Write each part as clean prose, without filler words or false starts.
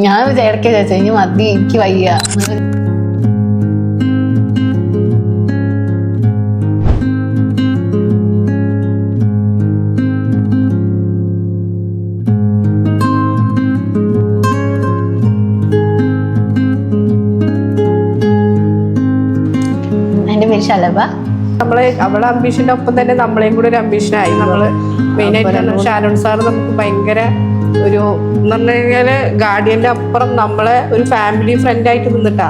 ഞാൻ ഇടയ്ക്ക് ചോദിച്ചു ഇനി മതി എനിക്ക് വയ്യ. എന്റെ പേര് ശലഭ. നമ്മളെ അവളെ അംബീഷന്റെ ഒപ്പം തന്നെ നമ്മളെയും കൂടെ ഒരു അംബീഷനായി. നമ്മള് മെയിനായിട്ട് ഷാരോൺ സാർ നമുക്ക് ഭയങ്കര ഒരു എന്ന് പറഞ്ഞു കഴിഞ്ഞാല് ഗാർഡിയന്റെ അപ്പുറം നമ്മളെ ഒരു ഫാമിലി ഫ്രണ്ട് ആയിട്ട് നിന്നിട്ടാ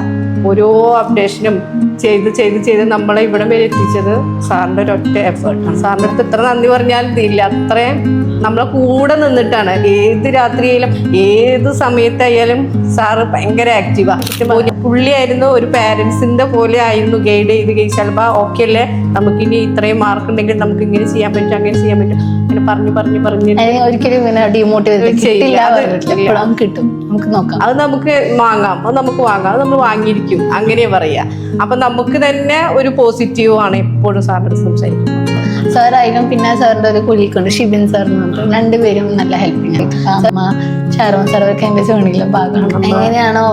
ഓരോ അപ്ഡേഷനും ചെയ്ത് നമ്മളെ ഇവിടെ വരെ എത്തിച്ചത് സാറിന്റെ ഒരൊറ്റ എഫേർട്ടാണ്. സാറിന്റെ അടുത്ത് എത്ര നന്ദി പറഞ്ഞാൽ ഇല്ല. അത്രയും നമ്മളെ കൂടെ നിന്നിട്ടാണ്. ഏത് രാത്രിയായാലും ഏത് സമയത്തായാലും സാറ് ഭയങ്കര ആക്റ്റീവാണ്. പുള്ളിയായിരുന്നു ഒരു പാരന്റ്സിന്റെ പോലെ ആയിരുന്നു ഗൈഡ് ചെയ്ത് ചിലപ്പോൾ ഓക്കെ അല്ലേ, നമുക്കിനി ഇത്രയും മാർക്ക് ഉണ്ടെങ്കിൽ നമുക്ക് ഇങ്ങനെ ചെയ്യാൻ പറ്റും അങ്ങനെ ചെയ്യാൻ പറ്റും അങ്ങനെ പറഞ്ഞ് ഒരിക്കലും ഇങ്ങനെ ഡിമോട്ടിവേറ്റ് കിട്ടും. നമുക്ക് നോക്കാം, അത് നമുക്ക് വാങ്ങാം, അത് നമ്മൾ വാങ്ങിയിരിക്കും അങ്ങനെ പറയാ. അപ്പൊ നമുക്ക് തന്നെ ഒരു പോസിറ്റീവ് ആണ് എപ്പോഴും സാറിന്റെ സംസാരിക്കുന്നത്. സാറായാലും പിന്നെ സാറിന്റെ ഒരു കൊലീക്കുണ്ട് ഷിബിൻ സാർ എന്ന് പറഞ്ഞിട്ട്, രണ്ടുപേരും നല്ല ഹെൽപ്പിംഗ് ആണ്. ഷാരോൺ സാറൊക്കെ എന്റെ ജേണിയിലെ ഭാഗമാണ്. എങ്ങനെയാണോ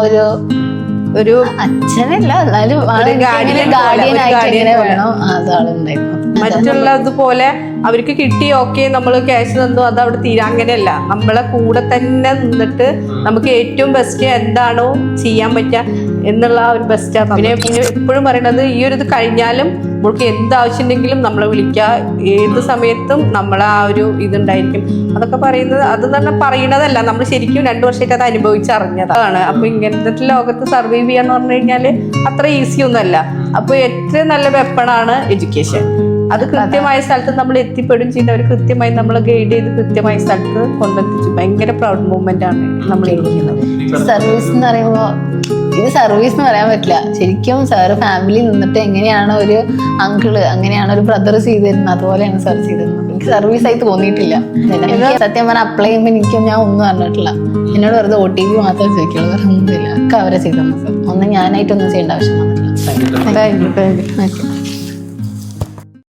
ഒരു അച്ഛനല്ല എന്നാലും ഗാർഡിയൻ ആയിട്ട് എങ്ങനെ വേണോ അതാളുണ്ടായിരുന്നു. മറ്റുള്ളതുപോലെ അവർക്ക് കിട്ടി ഓക്കെ നമ്മൾ ക്യാഷ് തന്നു അത് അവിടെ തീരാ, അങ്ങനെയല്ല. നമ്മളെ കൂടെ തന്നെ നിന്നിട്ട് നമുക്ക് ഏറ്റവും ബെസ്റ്റ് എന്താണോ ചെയ്യാൻ പറ്റുക എന്നുള്ള ഒരു ബെസ്റ്റാണ്. പിന്നെ എപ്പോഴും പറയണത് ഈ ഒരു ഇത് കഴിഞ്ഞാലും നമ്മൾക്ക് എന്താവശ്യം ഉണ്ടെങ്കിലും നമ്മളെ വിളിക്കുക, ഏത് സമയത്തും നമ്മളെ ആ ഒരു ഇതുണ്ടായിരിക്കും. അതൊക്കെ പറയുന്നത് അത് തന്നെ പറയണതല്ല, നമ്മൾ ശരിക്കും 2 വർഷമായിട്ട് അത് അനുഭവിച്ചറിഞ്ഞതാണ്. അപ്പൊ ഇങ്ങനത്തെ ലോകത്ത് സർവൈവ് ചെയ്യാന്ന് പറഞ്ഞു കഴിഞ്ഞാല് അത്ര ഈസി ഒന്നുമല്ല. അപ്പൊ ഏറ്റവും നല്ല വെപ്പണാണ് എഡ്യൂക്കേഷൻ. അത് കൃത്യമായ സ്ഥലത്ത് നമ്മൾ എത്തിപ്പെടും ചെയ്ത് അവർ കൃത്യമായി നമ്മളെ ഗൈഡ് ചെയ്ത് കൃത്യമായ സ്ഥലത്ത് കൊണ്ടെത്തിച്ചു. ഭയങ്കര പ്രൗഡ് മൂവ്മെന്റ് ആണ് നമ്മൾ ഇരിക്കുന്നത്. സർവീസ് എന്ന് പറയുമ്പോൾ ഇത് സർവീസ് എന്ന് പറയാൻ പറ്റില്ല. ശരിക്കും സാറ് ഫാമിലി നിന്നിട്ട് എങ്ങനെയാണ് ഒരു അങ്കിള് അങ്ങനെയാണ് ഒരു ബ്രദർ ചെയ്തിരുന്നത് അതുപോലെയാണ് സാർ ചെയ്തിരുന്നത്. എനിക്ക് സർവീസ് ആയി തോന്നിയിട്ടില്ല. സത്യം പറഞ്ഞാൽ അപ്ലൈ ചെയ്യുമ്പോൾ ഞാൻ ഒന്നും പറഞ്ഞിട്ടില്ല. എന്നോട് വെറുതെ OTP മാത്രമേ ചോദിക്കുള്ളൂ, വേറെ ഒന്നുമില്ല. ഒക്കെ അവരെ ചെയ്തു. ഒന്നും ഞാനായിട്ടൊന്നും ചെയ്യേണ്ട ആവശ്യം വന്നിട്ടില്ല. Thank you.